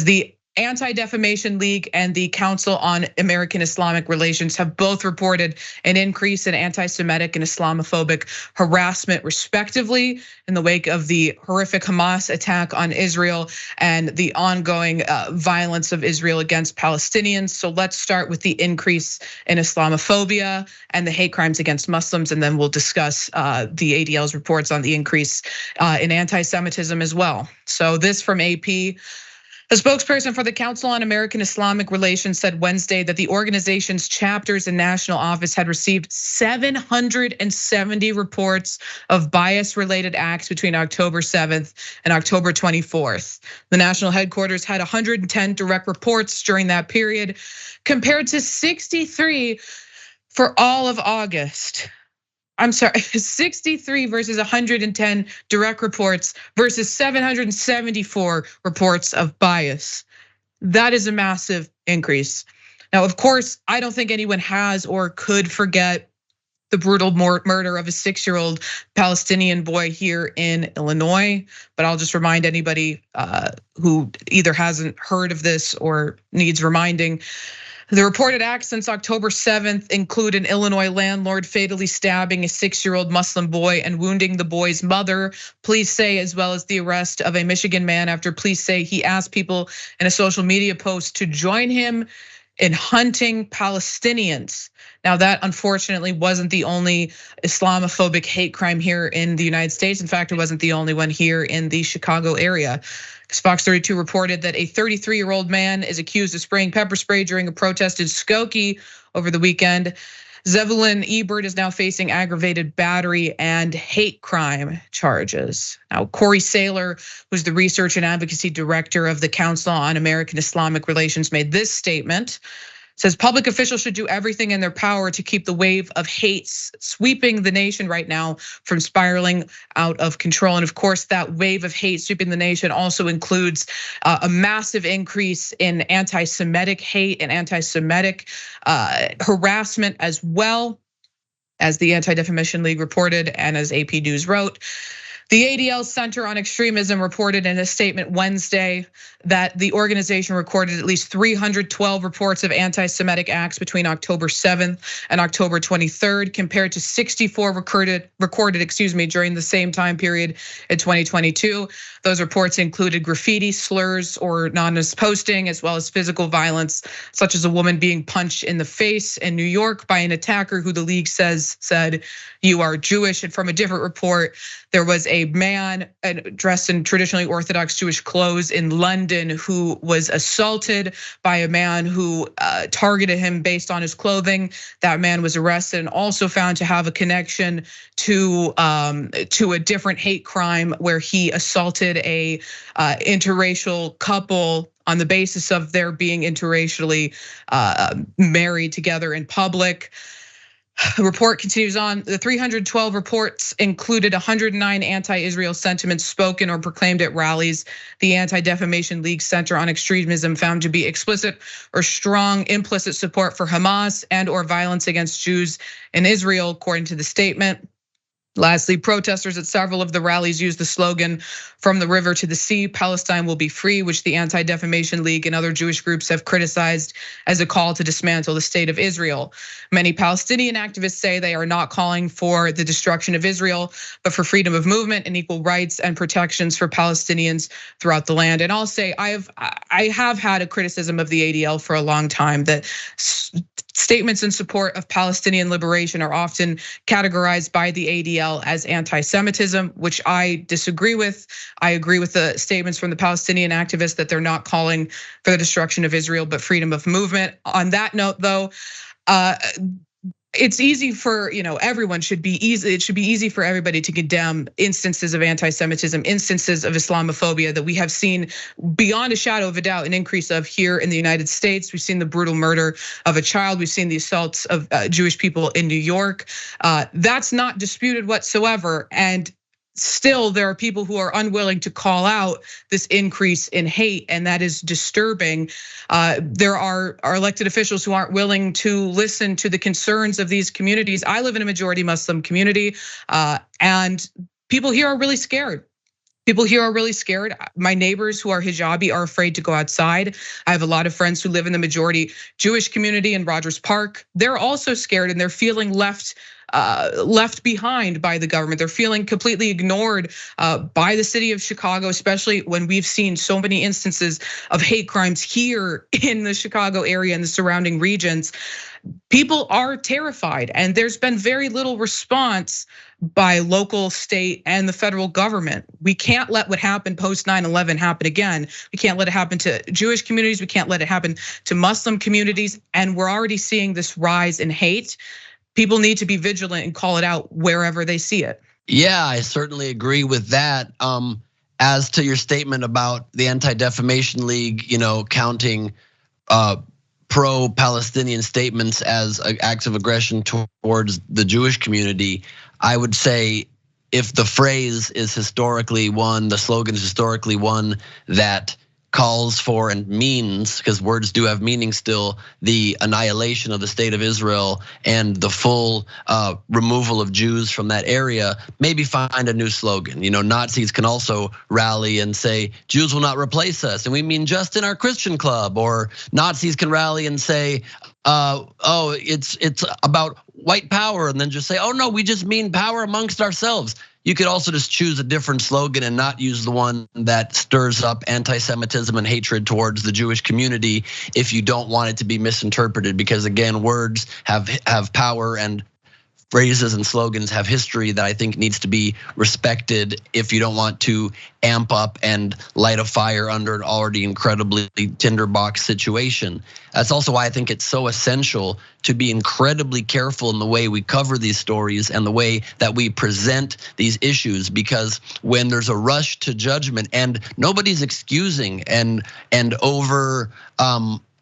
The Anti-Defamation League and the Council on American-Islamic Relations have both reported an increase in anti-Semitic and Islamophobic harassment, respectively, in the wake of the horrific Hamas attack on Israel and the ongoing violence of Israel against Palestinians. So let's start with the increase in Islamophobia and the hate crimes against Muslims, and then we'll discuss the ADL's reports on the increase in anti-Semitism as well. So this from AP. A spokesperson for the Council on American-Islamic Relations said Wednesday that the organization's chapters and national office had received 770 reports of bias-related acts between October 7th and October 24th. The national headquarters had 110 direct reports during that period, compared to 63 for all of August. I'm sorry, 63 versus 110 direct reports versus 774 reports of bias. That is a massive increase. Now, of course, I don't think anyone has or could forget the brutal murder of a 6-year-old Palestinian boy here in Illinois. But I'll just remind anybody who either hasn't heard of this or needs reminding. The reported acts since October 7th include an Illinois landlord fatally stabbing a 6-year-old Muslim boy and wounding the boy's mother, police say, as well as the arrest of a Michigan man after police say he asked people in a social media post to join him in hunting Palestinians. Now that unfortunately wasn't the only Islamophobic hate crime here in the United States. In fact, it wasn't the only one here in the Chicago area. Fox 32 reported that a 33-year-old man is accused of spraying pepper spray during a protest in Skokie over the weekend. Zevulun Ebert is now facing aggravated battery and hate crime charges. Now, Corey Saylor, who's the research and advocacy director of the Council on American-Islamic Relations, made this statement. Says public officials should do everything in their power to keep the wave of hate sweeping the nation right now from spiraling out of control. And of course, that wave of hate sweeping the nation also includes a massive increase in anti-Semitic hate and anti-Semitic harassment, as well as the Anti-Defamation League reported and as AP News wrote. The ADL Center on Extremism reported in a statement Wednesday that the organization recorded at least 312 reports of anti-Semitic acts between October 7th and October 23rd, compared to 64 recorded during the same time period in 2022. Those reports included graffiti, slurs, or anonymous posting, as well as physical violence, such as a woman being punched in the face in New York by an attacker who the league said, "You are Jewish." And from a different report, there was a man dressed in traditionally Orthodox Jewish clothes in London who was assaulted by a man who targeted him based on his clothing. That man was arrested and also found to have a connection to a different hate crime where he assaulted a interracial couple on the basis of their being interracially married together in public. The report continues on. The 312 reports included 109 anti-Israel sentiments spoken or proclaimed at rallies. The Anti-Defamation League Center on Extremism found to be explicit or strong implicit support for Hamas and or violence against Jews in Israel, according to the statement. Lastly, protesters at several of the rallies used the slogan, "From the river to the sea, Palestine will be free," which the Anti-Defamation League and other Jewish groups have criticized as a call to dismantle the state of Israel. Many Palestinian activists say they are not calling for the destruction of Israel, but for freedom of movement and equal rights and protections for Palestinians throughout the land. And I'll say I have had a criticism of the ADL for a long time that statements in support of Palestinian liberation are often categorized by the ADL as anti-Semitism, which I disagree with. I agree with the statements from the Palestinian activists that they're not calling for the destruction of Israel, but freedom of movement. On that note, though, it's easy for, everyone should be easy. It should be easy for everybody to condemn instances of anti-Semitism, instances of Islamophobia that we have seen beyond a shadow of a doubt an increase of here in the United States. We've seen the brutal murder of a child. We've seen the assaults of Jewish people in New York. That's not disputed whatsoever. And still, there are people who are unwilling to call out this increase in hate, and that is disturbing. There are elected officials who aren't willing to listen to the concerns of these communities. I live in a majority Muslim community, and people here are really scared. People here are really scared. My neighbors who are hijabi are afraid to go outside. I have a lot of friends who live in the majority Jewish community in Rogers Park. They're also scared and they're feeling left behind by the government. They're feeling completely ignored by the city of Chicago, especially when we've seen so many instances of hate crimes here in the Chicago area and the surrounding regions. People are terrified, and there's been very little response by local, state, and the federal government. We can't let what happened post 9/11 happen again. We can't let it happen to Jewish communities. We can't let it happen to Muslim communities. And we're already seeing this rise in hate. People need to be vigilant and call it out wherever they see it. Yeah, I certainly agree with that. As to your statement about the Anti-Defamation League, counting pro-Palestinian statements as acts of aggression towards the Jewish community, I would say if the phrase is historically one, the slogan is historically one that calls for and means, because words do have meaning still, the annihilation of the state of Israel and the full removal of Jews from that area, maybe find a new slogan. Nazis can also rally and say, Jews will not replace us, and we mean just in our Christian club. Or Nazis can rally and say, it's about white power, and then just say, oh no, we just mean power amongst ourselves. You could also just choose a different slogan and not use the one that stirs up anti-Semitism and hatred towards the Jewish community if you don't want it to be misinterpreted. Because again, words have power, and phrases and slogans have history that I think needs to be respected if you don't want to amp up and light a fire under an already incredibly tinderbox situation. That's also why I think it's so essential to be incredibly careful in the way we cover these stories and the way that we present these issues, because when there's a rush to judgment, and nobody's excusing and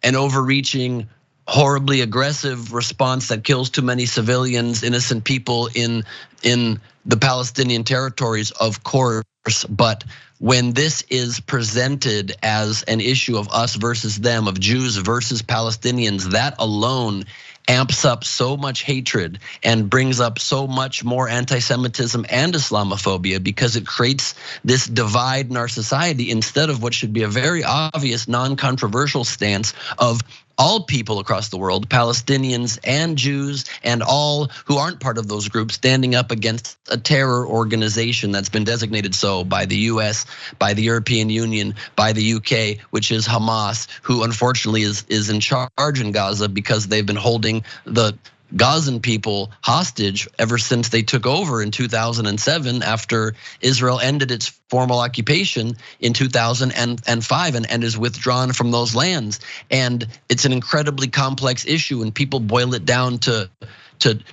overreaching horribly aggressive response that kills too many civilians, innocent people in the Palestinian territories, of course. But when this is presented as an issue of us versus them, of Jews versus Palestinians, that alone amps up so much hatred and brings up so much more anti-Semitism and Islamophobia, because it creates this divide in our society instead of what should be a very obvious, non-controversial stance of all people across the world, Palestinians and Jews and all who aren't part of those groups, standing up against a terror organization that's been designated so by the US, by the European Union, by the UK, which is Hamas, who unfortunately is in charge in Gaza because they've been holding the Gazan people hostage ever since they took over in 2007 after Israel ended its formal occupation in 2005 and is withdrawn from those lands. And it's an incredibly complex issue, and people boil it down to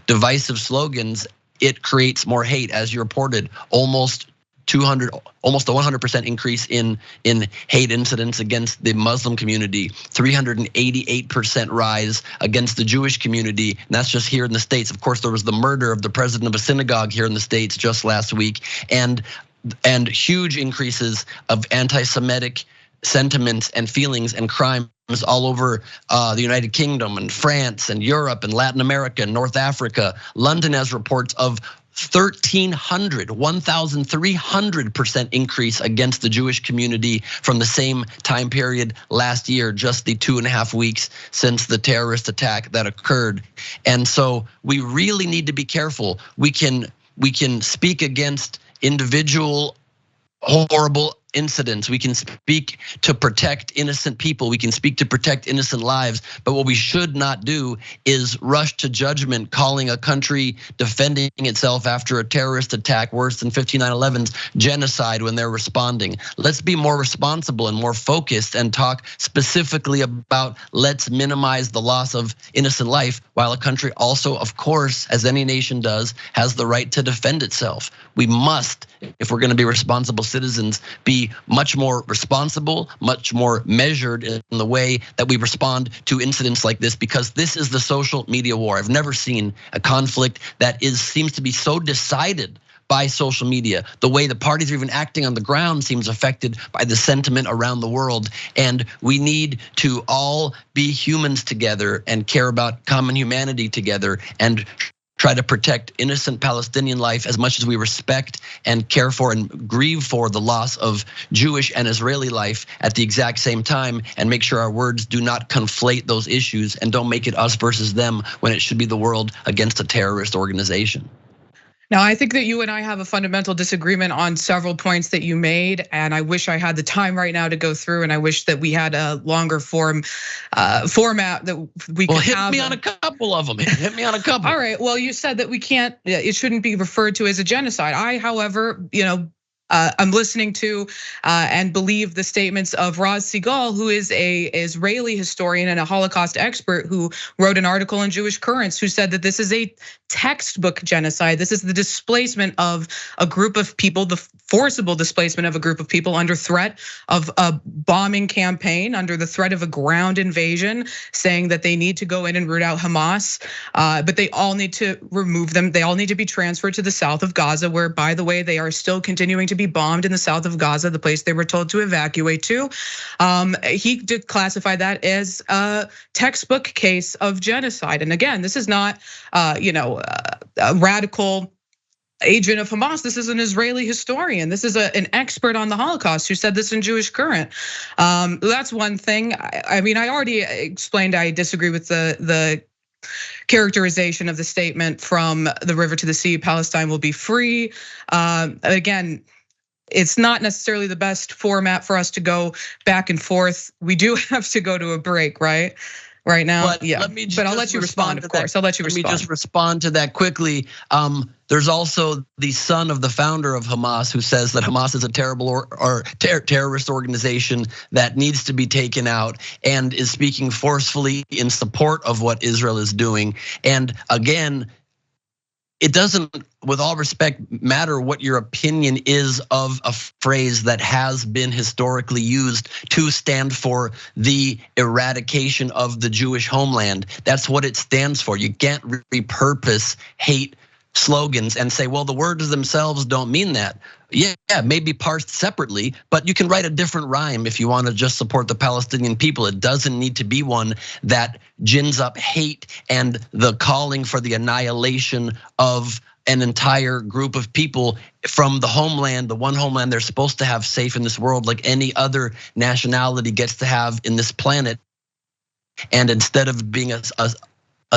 divisive slogans. It creates more hate, as you reported, almost a 100% increase in hate incidents against the Muslim community, 388% rise against the Jewish community, and that's just here in the States. Of course, there was the murder of the president of a synagogue here in the States just last week, and huge increases of anti-Semitic sentiments and feelings and crimes all over the United Kingdom and France and Europe and Latin America and North Africa. London has reports of 1,300% increase against the Jewish community from the same time period last year, just the 2.5 weeks since the terrorist attack that occurred. And so we really need to be careful. We can speak against individual horrible incidents. We can speak to protect innocent people. We can speak to protect innocent lives. But what we should not do is rush to judgment, calling a country defending itself after a terrorist attack worse than 9/11's genocide when they're responding. Let's be more responsible and more focused and talk specifically about let's minimize the loss of innocent life, while a country also, of course, as any nation does, has the right to defend itself. We must, if we're going to be responsible citizens, be much more responsible, much more measured in the way that we respond to incidents like this, because this is the social media war. I've never seen a conflict that seems to be so decided by social media. The way the parties are even acting on the ground seems affected by the sentiment around the world. And we need to all be humans together and care about common humanity together and try to protect innocent Palestinian life as much as we respect and care for and grieve for the loss of Jewish and Israeli life at the exact same time, and make sure our words do not conflate those issues and don't make it us versus them when it should be the world against a terrorist organization. Now, I think that you and I have a fundamental disagreement on several points that you made, and I wish I had the time right now to go through, and I wish that we had a longer format that we could have. Well, hit me on a couple of them. Hit me on a couple. All right, well, you said that we can't, it shouldn't be referred to as a genocide. I, however, I'm listening to and believe the statements of Raz Segal, who is a Israeli historian and a Holocaust expert who wrote an article in Jewish Currents, who said that this is a textbook genocide. This is the displacement of a group of people, the forcible displacement of a group of people under threat of a bombing campaign, under the threat of a ground invasion, saying that they need to go in and root out Hamas, but they all need to remove them. They all need to be transferred to the south of Gaza, where, by the way, they are still continuing to be bombed in the south of Gaza, the place they were told to evacuate to. He did classify that as a textbook case of genocide. And again, this is not, a radical agent of Hamas. This is an Israeli historian. This is an expert on the Holocaust who said this in Jewish Current. That's one thing. I mean, I already explained I disagree with the characterization of the statement from the river to the sea, Palestine will be free. Again, it's not necessarily the best format for us to go back and forth. We do have to go to a break, right? Right now, but yeah. But I'll let you respond, of course. I'll let you respond. Let me just respond to that quickly. There's also the son of the founder of Hamas who says that Hamas is a terrible terrorist organization that needs to be taken out, and is speaking forcefully in support of what Israel is doing. And again, it doesn't, with all respect, matter what your opinion is of a phrase that has been historically used to stand for the eradication of the Jewish homeland. That's what it stands for. You can't repurpose hate slogans and say, well, the words themselves don't mean that. Yeah, maybe parsed separately, but you can write a different rhyme if you want to just support the Palestinian people. It doesn't need to be one that gins up hate and the calling for the annihilation of an entire group of people from the homeland, the one homeland they're supposed to have safe in this world, like any other nationality gets to have in this planet. And instead of being a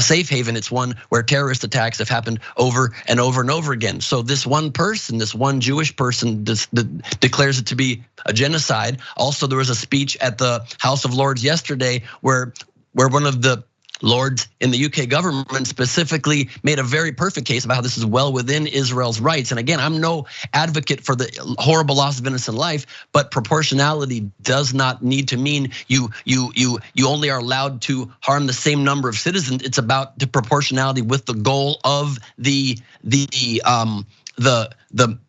safe haven, it's one where terrorist attacks have happened over and over and over again. So this one person, this one Jewish person declares it to be a genocide. Also, there was a speech at the House of Lords yesterday where one of the lords in the UK government specifically made a very perfect case about how this is well within Israel's rights. And again, I'm no advocate for the horrible loss of innocent life, but proportionality does not need to mean you only are allowed to harm the same number of citizens. It's about the proportionality with the goal of the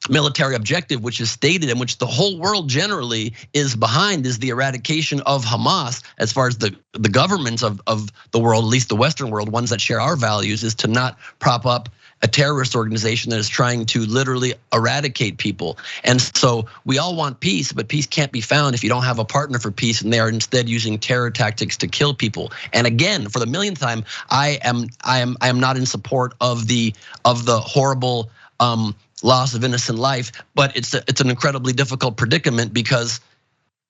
military objective, which is stated and which the whole world generally is behind, is the eradication of Hamas. As far as the governments of the world, at least the Western world, ones that share our values, is to not prop up a terrorist organization that is trying to literally eradicate people. And so we all want peace, but peace can't be found if you don't have a partner for peace, and they are instead using terror tactics to kill people. And again, for the millionth time, I am not in support of the horrible loss of innocent life, but it's an incredibly difficult predicament, because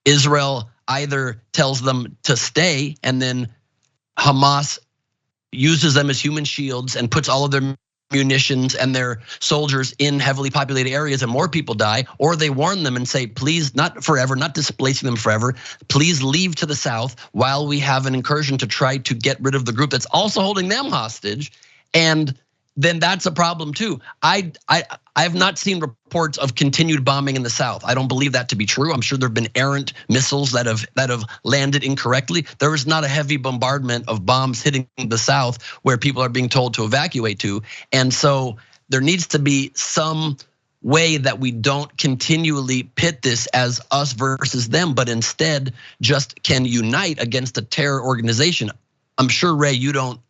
Israel either tells them to stay, and then Hamas uses them as human shields and puts all of their munitions and their soldiers in heavily populated areas and more people die, or they warn them and say, please, not forever, not displacing them forever, please leave to the south while we have an incursion to try to get rid of the group that's also holding them hostage. And then that's a problem too. I have not seen reports of continued bombing in the south. I don't believe that to be true. I'm sure there've been errant missiles that have landed incorrectly. There is not a heavy bombardment of bombs hitting the south where people are being told to evacuate to. And so there needs to be some way that we don't continually pit this as us versus them, but instead just can unite against a terror organization. I'm sure, Ray, you don't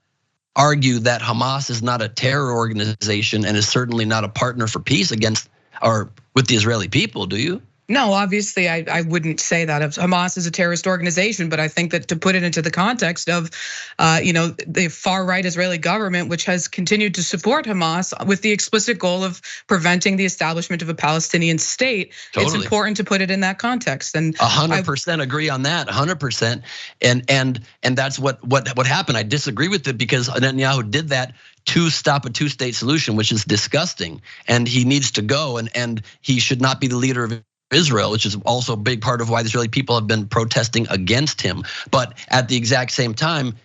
argue that Hamas is not a terror organization and is certainly not a partner for peace against or with the Israeli people, do you? No, obviously, I wouldn't say that of Hamas is a terrorist organization, but I think that to put it into the context of, the far right Israeli government, which has continued to support Hamas with the explicit goal of preventing the establishment of a Palestinian state, It's important to put it in that context. And 100% agree on that, 100%. And that's what happened. I disagree with it because Netanyahu did that to stop a two-state solution, which is disgusting. And he needs to go, and he should not be the leader of Israel, which is also a big part of why the Israeli people have been protesting against him. But at the exact same time,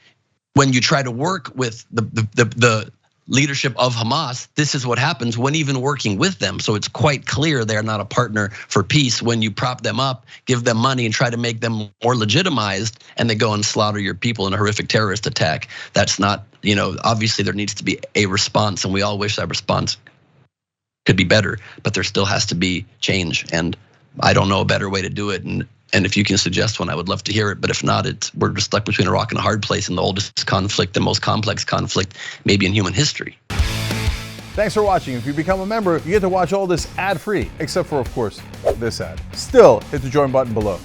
when you try to work with the leadership of Hamas, this is what happens when even working with them. So it's quite clear they're not a partner for peace when you prop them up, give them money, and try to make them more legitimized, and they go and slaughter your people in a horrific terrorist attack. That's not, obviously there needs to be a response, and we all wish that response could be better, but there still has to be change. And I don't know a better way to do it. And if you can suggest one, I would love to hear it. But if not, we're just stuck between a rock and a hard place in the oldest conflict, the most complex conflict, maybe in human history. Thanks for watching. If you become a member, you get to watch all this ad-free, except for, of course, this ad. Still, hit the join button below.